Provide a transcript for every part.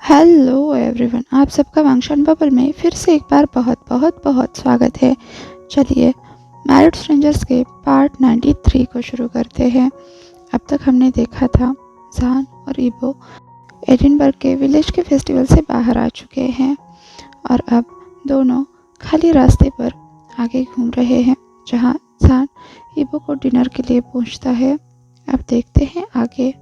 Hello everyone, आप सबका function bubble में फिर से एक बार बहुत बहुत बहुत स्वागत है। चलिए मैरिड स्ट्रेंजर्स के पार्ट 93 को शुरू करते हैं। अब तक हमने देखा था जान और इबो एडिनबर्ग के विलेज के फेस्टिवल से बाहर आ चुके हैं और अब दोनों खाली रास्ते पर आगे घूम रहे हैं, जहां जान इबो को डिनर के लिए पूछता है। अब देखते हैं आगे।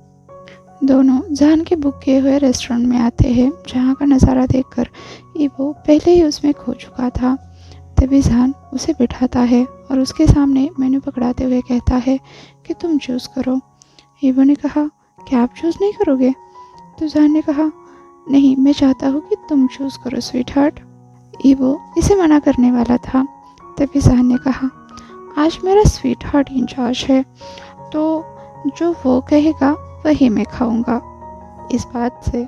दोनों जान के बुक किए हुए रेस्टोरेंट में आते हैं, जहाँ का नज़ारा देखकर इबो पहले ही उसमें खो चुका था। तभी जान उसे बिठाता है और उसके सामने मेनू पकड़ाते हुए कहता है कि तुम चूज़ करो। इबो ने कहा, क्या आप चूज़ नहीं करोगे? तो जान ने कहा, नहीं, मैं चाहता हूँ कि तुम चूज़ करो स्वीट हार्ट। इबो इसे मना करने वाला था। तभी जान ने कहा, आज मेरा स्वीट हार्ट इंचार्ज है, तो जो वो कहेगा वही मैं खाऊंगा। इस बात से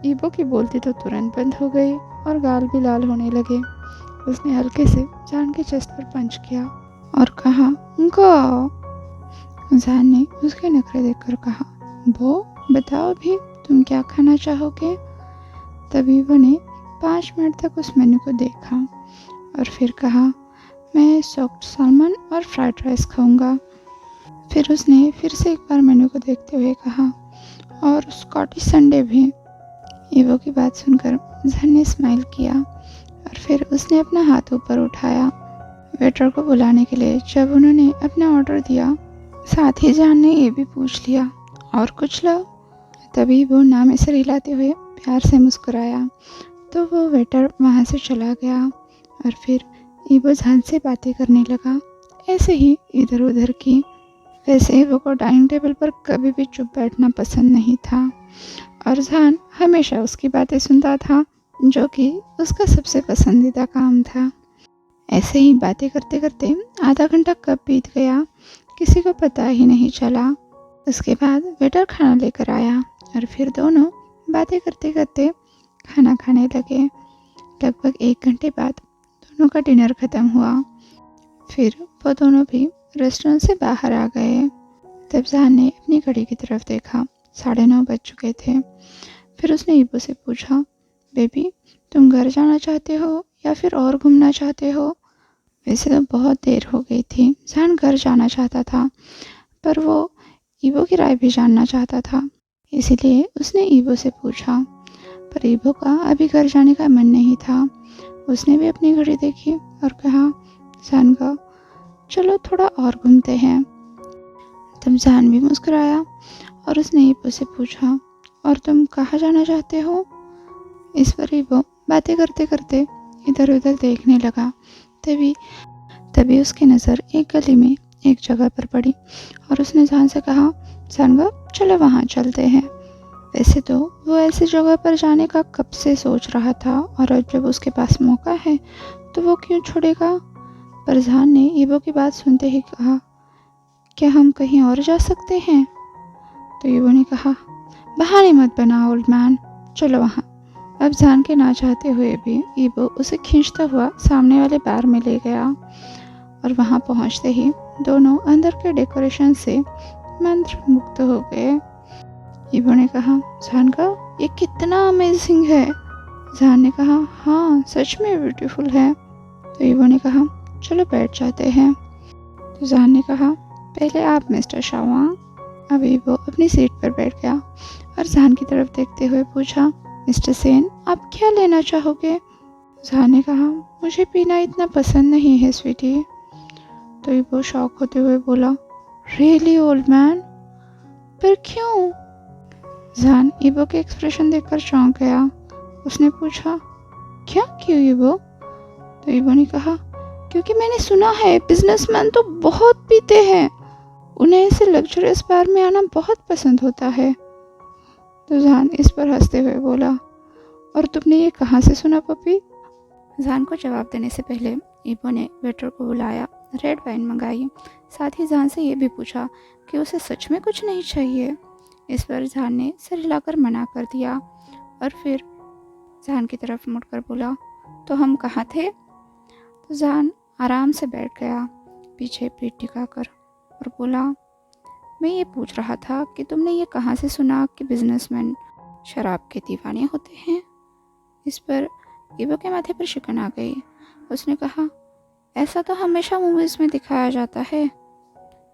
इबो की बोलती तो तुरंत बंद हो गई और गाल भी लाल होने लगे। उसने हल्के से जान के चेस्ट पर पंच किया और कहा, गो। जान ने उसके नखरे देखकर कहा, वो बताओ भी तुम क्या खाना चाहोगे? तभी वो ने 5 मिनट तक उस मेन्यू को देखा और फिर कहा, मैं सोक्ड सालमन और फ्राइड राइस खाऊंगा। फिर उसने फिर से एक बार मेन्यू को देखते हुए कहा, और स्कॉटिश संडे भी। इवो की बात सुनकर जहन ने स्माइल किया और फिर उसने अपना हाथ ऊपर उठाया वेटर को बुलाने के लिए। जब उन्होंने अपना ऑर्डर दिया, साथ ही जान ने ये भी पूछ लिया, और कुछ लो? तभी वो नाम सिर हिलाते हुए प्यार से मुस्कुराया तो वो वेटर वहाँ से चला गया और फिर इवो जान से बातें करने लगा, ऐसे ही इधर उधर की। वैसे इवो को डाइनिंग टेबल पर कभी भी चुप बैठना पसंद नहीं था और जान हमेशा उसकी बातें सुनता था, जो कि उसका सबसे पसंदीदा काम था। ऐसे ही बातें करते करते आधा घंटा कब बीत गया किसी को पता ही नहीं चला। उसके बाद वेटर खाना लेकर आया और फिर दोनों बातें करते करते खाना खाने लगे। लगभग 1 घंटे बाद दोनों का डिनर खत्म हुआ। फिर वो दोनों भी रेस्टोरेंट से बाहर आ गए। तब जान ने अपनी घड़ी की तरफ देखा, 9:30 बज चुके थे। फिर उसने इबो से पूछा, बेबी, तुम घर जाना चाहते हो या फिर और घूमना चाहते हो? वैसे तो बहुत देर हो गई थी। जान घर जाना चाहता था, पर वो इबो की राय भी जानना चाहता था, इसीलिए उसने इबो से पूछा। पर इबो का अभी घर जाने का मन नहीं था। उसने भी अपनी घड़ी देखी और कहा, जान का, चलो थोड़ा और घूमते हैं। तब जान भी मुस्कुराया और उसने इबो से पूछा, और तुम कहाँ जाना चाहते हो? इस पर इबो बातें करते करते इधर उधर देखने लगा। तभी तभी उसकी नज़र एक गली में एक जगह पर पड़ी और उसने जान से कहा, जानगा, चलो वहाँ चलते हैं। वैसे तो वो ऐसी जगह पर जाने का कब से सोच रहा था और अब जब उसके पास मौका है तो वो क्यों छोड़ेगा। पर जान ने इबो की बात सुनते ही कहा, क्या हम कहीं और जा सकते हैं? तो इबो ने कहा, बहाने मत बना ओल्ड मैन, चलो वहाँ। अब जान के ना चाहते हुए भी इबो उसे खींचता हुआ सामने वाले बार में ले गया और वहाँ पहुँचते ही दोनों अंदर के डेकोरेशन से मंत्र मुक्त हो गए। इबो ने कहा, जान का, ये कितना अमेजिंग है। जान ने कहा, हाँ, सच में ब्यूटीफुल है। तो इबो ने कहा, चलो बैठ जाते हैं। तो जान ने कहा, पहले आप मिस्टर शावा। अब इबो अपनी सीट पर बैठ गया और जान की तरफ देखते हुए पूछा, मिस्टर सेन, आप क्या लेना चाहोगे? जान ने कहा, मुझे पीना इतना पसंद नहीं है स्वीटी। तो इबो शॉक होते हुए बोला, रियली ओल्ड मैन, पर क्यों? जान इबो के एक्सप्रेशन देखकर चौंक गया। उसने पूछा, क्या क्यों इबो? तो इबो ने कहा, क्योंकि मैंने सुना है बिजनेसमैन तो बहुत पीते हैं, उन्हें ऐसे लग्जरियस बार में आना बहुत पसंद होता है। तो जान इस पर हंसते हुए बोला, और तुमने ये कहाँ से सुना पपी? जान को जवाब देने से पहले इबो ने वेटर को बुलाया, रेड वाइन मंगाई, साथ ही जान से ये भी पूछा कि उसे सच में कुछ नहीं चाहिए। इस पर जान ने सिर हिलाकर मना कर दिया और फिर जान की तरफ मुड़कर बोला, तो हम कहाँ थे? तो जान आराम से बैठ गया पीछे पीठ टिकाकर और बोला, मैं ये पूछ रहा था कि तुमने ये कहाँ से सुना कि बिजनेसमैन शराब के दीवाने होते हैं? इस पर ईवो के माथे पर शिकन आ गई। उसने कहा, ऐसा तो हमेशा मूवीज़ में दिखाया जाता है।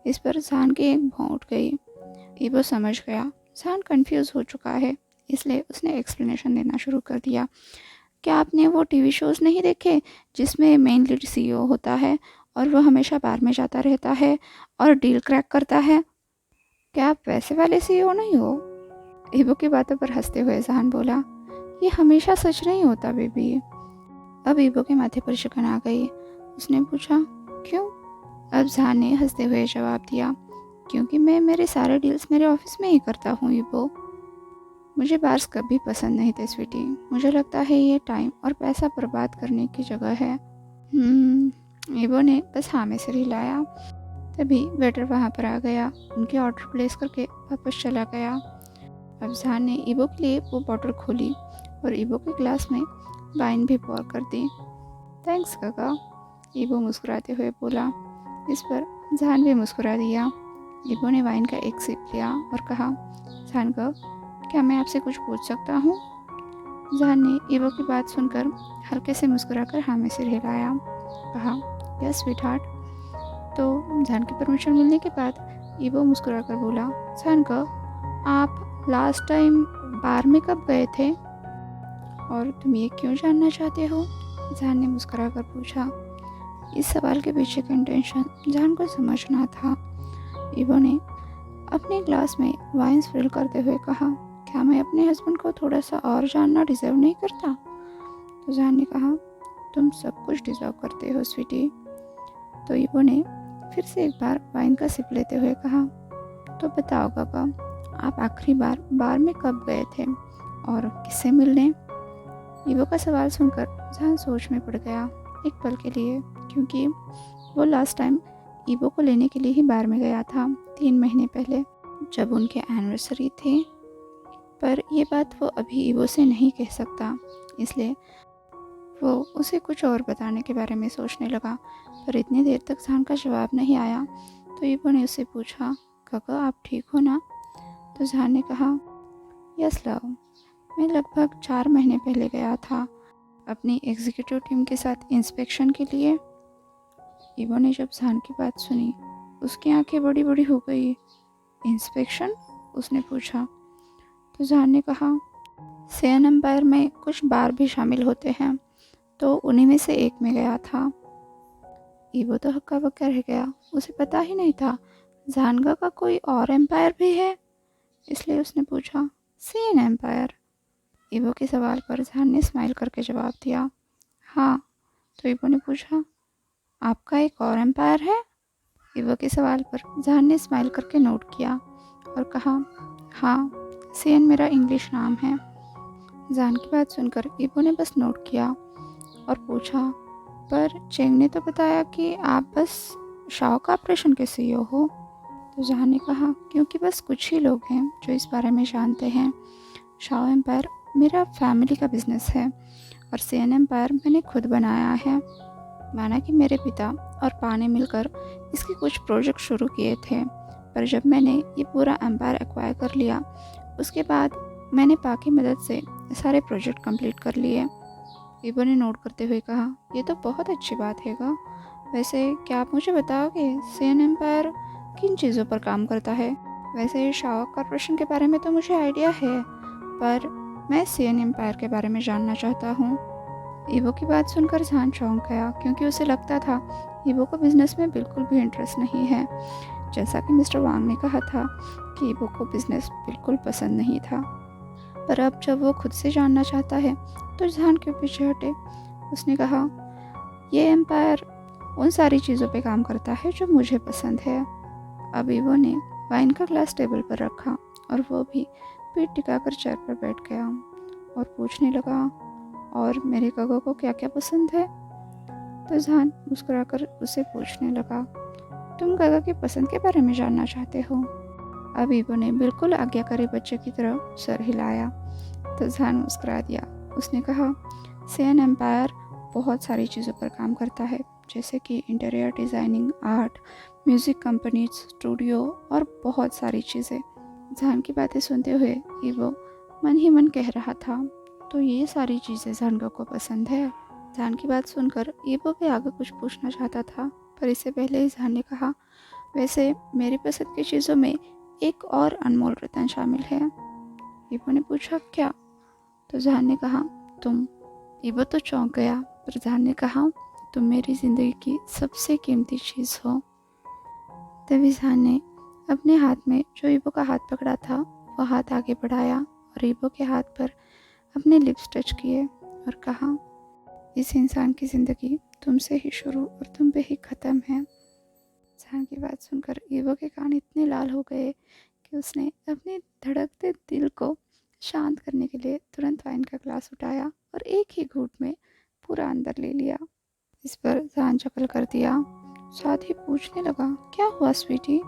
इस पर जान की एक भौं उठ गई। ईवो समझ गया जान कंफ्यूज हो चुका है, इसलिए उसने एक्सप्लेनेशन देना शुरू कर दिया। क्या आपने वो टीवी शोज़ नहीं देखे जिसमें मेन लीड सीईओ होता है और वो हमेशा बार में जाता रहता है और डील क्रैक करता है? क्या आप वैसे वाले सीईओ नहीं हो? ईवो की बातों पर हंसते हुए जहान बोला, ये हमेशा सच नहीं होता बेबी। अब ईवो के माथे पर शिकन आ गई। उसने पूछा, क्यों? अब जहान ने हंसते हुए जवाब दिया, क्योंकि मैं मेरे सारे डील्स मेरे ऑफिस में ही करता हूँ ईवो। मुझे बार्स कभी पसंद नहीं थे स्वीटी। मुझे लगता है ये टाइम और पैसा बर्बाद करने की जगह है। ईवो ने बस हाँ में सिर हिलाया। तभी वेटर वहाँ पर आ गया, उनके ऑर्डर प्लेस करके वापस चला गया। अब जहान ने ईवो के लिए वो बॉटल खोली और ईवो के ग्लास में वाइन भी पोर कर दी। थैंक्स काका, ईवो मुस्कुराते हुए बोला। इस पर जहान भी मुस्कुरा दिया। ईवो ने वाइन का एक सिप लिया और कहा, जहान का, क्या मैं आपसे कुछ पूछ सकता हूँ? जहान ने ईवो की बात सुनकर हल्के से मुस्कुराकर हाँ में सिर हिलाया। कहा, यस स्वीटहार्ट। तो जहान की परमिशन मिलने के बाद ईवो मुस्कुराकर बोला, जहान का, आप लास्ट टाइम बार में कब गए थे और तुम ये क्यों जानना चाहते हो? जहान ने मुस्कुराकर पूछा। इस सवाल के पीछे का इंटेंशन जहान को समझना था। ईवो ने अपने ग्लास में वाइन्स फिल करते हुए कहा, क्या मैं अपने हस्बैंड को थोड़ा सा और जानना डिजर्व नहीं करता? तो जहान ने कहा, तुम सब कुछ डिजर्व करते हो स्वीटी। तो ईवो ने फिर से एक बार वाइन का सिप लेते हुए कहा, तो बताओ काका, आप आखिरी बार बार में कब गए थे और किससे मिलने? ईवो का सवाल सुनकर जहान सोच में पड़ गया एक पल के लिए, क्योंकि वो लास्ट टाइम ईवो को लेने के लिए ही बार में गया था 3 महीने पहले, जब उनके एनिवर्सरी थे। पर ये बात वो अभी ईवो से नहीं कह सकता, इसलिए वो उसे कुछ और बताने के बारे में सोचने लगा। पर इतनी देर तक जहान का जवाब नहीं आया, तो ईवो ने उससे पूछा, काका आप ठीक हो ना? तो जहान ने कहा, यस लव, मैं लगभग 4 महीने पहले गया था अपनी एग्जीक्यूटिव टीम के साथ इंस्पेक्शन के लिए। ईवो ने जब जहान की बात सुनी, उसकी आंखें बड़ी बड़ी हो गई। इंस्पेक्शन? उसने पूछा। तो जहान ने कहा, सेन एम्पायर में कुछ बार भी शामिल होते हैं, तो उन्हीं में से एक में गया था। ईवो तो हक्का बक्का रह गया, उसे पता ही नहीं था जानगा का कोई और एम्पायर भी है, इसलिए उसने पूछा, सेन एम्पायर? ईवो के सवाल पर जहान ने स्माइल करके जवाब दिया, हाँ। तो ईवो ने पूछा, आपका एक और एम्पायर है? ईवो के सवाल पर जहान ने स्माइल करके नोट किया और कहा, हाँ, सेन मेरा इंग्लिश नाम है। जहान की बात सुनकर ईवो ने बस नोट किया और पूछा, पर चेंग ने तो बताया कि आप बस शाओ कॉर्पोरेशन के सीईओ हो। तो जहान ने कहा, क्योंकि बस कुछ ही लोग हैं जो इस बारे में जानते हैं। शाओ एम्पायर मेरा फैमिली का बिजनेस है और सेन एम्पायर मैंने खुद बनाया है। माना कि मेरे पिता और पा ने मिलकर इसके कुछ प्रोजेक्ट शुरू किए थे, पर जब मैंने ये पूरा एम्पायर एक्वायर कर लिया, उसके बाद मैंने पा की मदद से सारे प्रोजेक्ट कंप्लीट कर लिए। ईवो ने नोट करते हुए कहा, ये तो बहुत अच्छी बात हैगा। वैसे क्या आप मुझे बताओगे सेन एम्पायर किन चीज़ों पर काम करता है? वैसे शाओ कॉर्पोरेशन के बारे में तो मुझे आइडिया है, पर मैं सेन एम्पायर के बारे में जानना चाहता हूँ। ईवो की बात सुनकर जहान चौंक गया, क्योंकि उसे लगता था ईवो को बिजनेस में बिल्कुल भी इंटरेस्ट नहीं है। जैसा कि मिस्टर वांग ने कहा था कि ईवो को बिजनेस बिल्कुल पसंद नहीं था, पर अब जब वो खुद से जानना चाहता है तो जहान क्यों पीछे हटे। उसने कहा, ये एम्पायर उन सारी चीज़ों पे काम करता है जो मुझे पसंद है। अब ईवो ने वाइन का ग्लास टेबल पर रखा और वो भी पीठ टिकाकर चेयर पर बैठ गया और पूछने लगा, और मेरे काका को क्या क्या पसंद है? तो जहान मुस्कुराकर उसे पूछने लगा, तुम काका की पसंद के बारे में जानना चाहते हो? अब ईवो ने बिल्कुल आज्ञाकारी बच्चे की तरह सर हिलाया। तो जहान मुस्कुरा दिया। उसने कहा, सेन एम्पायर बहुत सारी चीज़ों पर काम करता है, जैसे कि interior designing, art, music companies, studio और बहुत सारी चीज़ें। जहान की बातें सुनते हुए ईवो मन ही मन कह रहा था, तो ये सारी चीज़ें जानका को पसंद है। जान की बात सुनकर ईबो भी आगे कुछ पूछना चाहता था, पर इससे पहले ही जान ने कहा, वैसे मेरी पसंद की चीज़ों में एक और अनमोल रतन शामिल है। ईबो ने पूछा, क्या? तो जान ने कहा, तुम। ईबो तो चौंक गया, पर जान ने कहा, तुम मेरी ज़िंदगी की सबसे कीमती चीज़ हो। तभी जान ने अपने हाथ में जो ईबो का हाथ पकड़ा था वो हाथ आगे बढ़ाया और ईबो के हाथ पर अपने लिप्स टच किए और कहा, इस इंसान की ज़िंदगी तुमसे ही शुरू और तुम पे ही ख़त्म है। जान की बात सुनकर ईबो के कान इतने लाल हो गए कि उसने अपने धड़कते दिल को शांत करने के लिए तुरंत वाइन का ग्लास उठाया और एक ही घूंट में पूरा अंदर ले लिया। इस पर जान चकल कर दिया, साथ ही पूछने लगा, क्या हुआ स्वीटी?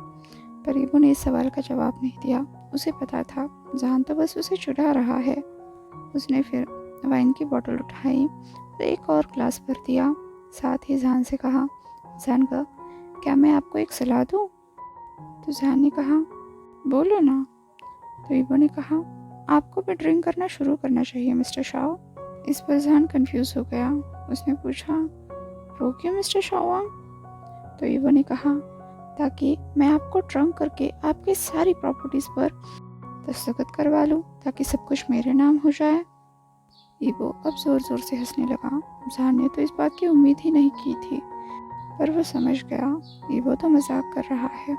पर ईबो ने इस सवाल का जवाब नहीं दिया। उसे पता था जान तो बस उसे चिढ़ा रहा है। उसने फिर वाइन की बोतल उठाई और एक और ग्लास भर दिया। साथ ही जान से कहा, जानका, क्या मैं आपको एक सलाह दूँ? तो जान ने कहा, बोलो ना। तो ईबो ने कहा, आपको भी ड्रिंक करना शुरू करना चाहिए मिस्टर शाओ। इस पर जान कंफ्यूज हो गया। उसने पूछा, वो क्यों मिस्टर शाओ? तो ईबो ने कहा, ताकि मैं आपको ड्रंक करके आपकी सारी प्रॉपर्टीज़ पर दस्तखत करवा लूँ, ताकि सब कुछ मेरे नाम हो जाए। ईबो अब ज़ोर ज़ोर से हंसने लगा। जान ने तो इस बात की उम्मीद ही नहीं की थी, पर वो समझ गया ईबो तो मजाक कर रहा है।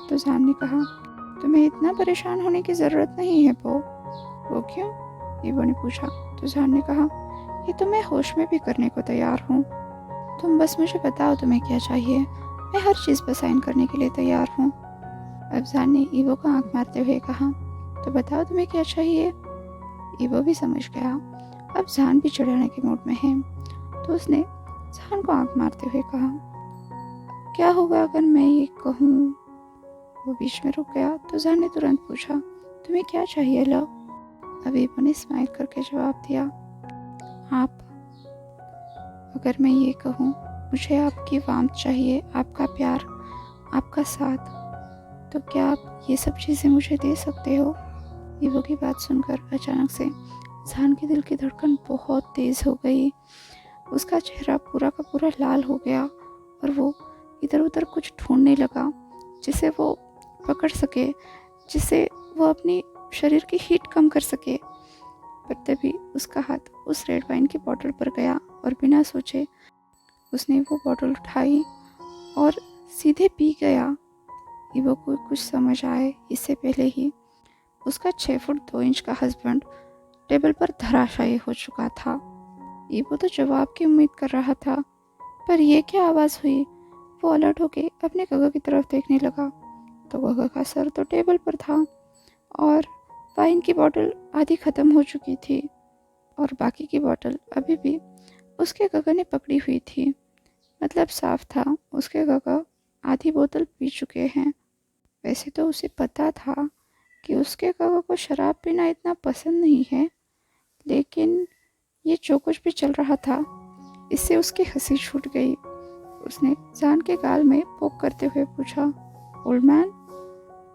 तो जान ने कहा, तुम्हें इतना परेशान होने की ज़रूरत नहीं है बो। वो क्यों? ईबो ने पूछा। तो जान ने कहा, ये तो मैं होश में भी करने को तैयार हूँ। तुम बस मुझे बताओ तुम्हें क्या चाहिए, मैं हर चीज़ पर साइन करने के लिए तैयार हूँ। अब जान ने ईबो को आंख मारते हुए कहा, तो बताओ तुम्हें क्या चाहिए। ईबो भी समझ गया अब जान भी चिढ़ाने के मूड में है, तो उसने जान को आंख मारते हुए कहा, क्या होगा अगर मैं ये कहूँ? वो बीच में रुक गया। तो जान ने तुरंत पूछा, तुम्हें क्या चाहिए लो? अब ईबो ने स्माइल करके जवाब दिया, आप। अगर मैं ये कहूँ, मुझे आपकी वार्मथ चाहिए, आपका प्यार, आपका साथ, तो क्या आप ये सब चीज़ें मुझे दे सकते हो? ईबो की बात सुनकर अचानक से जान के दिल की धड़कन बहुत तेज़ हो गई। उसका चेहरा पूरा का पूरा लाल हो गया और वो इधर उधर कुछ ढूंढने लगा जिसे वो पकड़ सके, जिससे वो अपनी शरीर की हीट कम कर सके। पर तभी उसका हाथ उस रेड वाइन की बोतल पर गया और बिना सोचे उसने वो बोतल उठाई और सीधे पी गया। ईबो को कुछ समझ आए इससे पहले ही उसका 6 फुट 2 इंच का हस्बैंड टेबल पर धराशायी हो चुका था। ईबो तो जवाब की उम्मीद कर रहा था, पर यह क्या आवाज़ हुई? वो अलर्ट होके अपने गगा की तरफ देखने लगा, तो गगा का सर तो टेबल पर था और वाइन की बोतल आधी ख़त्म हो चुकी थी और बाकी की बोतल अभी भी उसके गगा ने पकड़ी हुई थी। मतलब साफ था उसके गगा आधी बोतल पी चुके हैं। वैसे तो उसे पता था कि उसके गगा को शराब पीना इतना पसंद नहीं है, लेकिन ये जो कुछ भी चल रहा था इससे उसकी हंसी छूट गई। उसने जान के गाल में पोक करते हुए पूछा, ओल्ड मैन?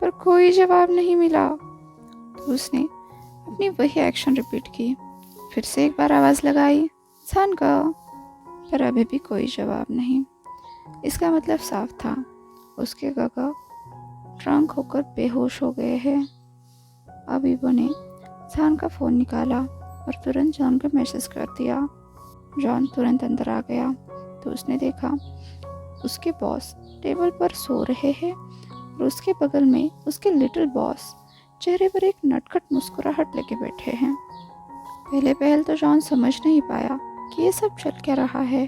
पर कोई जवाब नहीं मिला। तो उसने अपनी वही एक्शन रिपीट की। फिर से एक बार आवाज़ लगाई, जान का, पर अभी भी कोई जवाब नहीं। इसका मतलब साफ था उसके गगा ड्रंक होकर बेहोश हो गए हैं। अब ईबो ने जान का फ़ोन निकाला और तुरंत जॉन को मैसेज कर दिया। जॉन तुरंत अंदर आ गया तो उसने देखा उसके बॉस टेबल पर सो रहे हैं और उसके बगल में उसके लिटिल बॉस चेहरे पर एक नटखट मुस्कुराहट लेके बैठे हैं। पहले पहल तो जॉन समझ नहीं पाया कि ये सब चल क्या रहा है,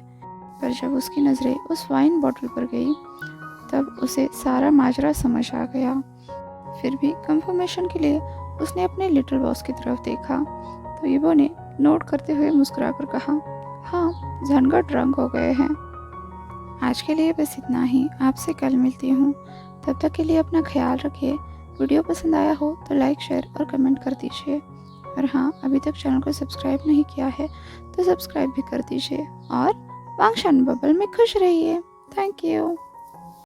पर जब उसकी नज़रें उस वाइन बॉटल पर गई तब उसे सारा माजरा समझ आ गया। फिर भी कंफर्मेशन के लिए उसने अपने लिटिल बॉस की तरफ देखा तो ईबो ने नोट करते हुए मुस्कुराकर कहा, हाँ, जानका ड्रंक हो गए हैं। आज के लिए बस इतना ही। आपसे कल मिलती हूँ। तब तक के लिए अपना ख्याल रखिए। वीडियो पसंद आया हो तो लाइक, शेयर और कमेंट कर दीजिए। और हाँ, अभी तक चैनल को सब्सक्राइब नहीं किया है तो सब्सक्राइब भी कर दीजिए और वांगशान बबल में खुश रहिए। Thank you.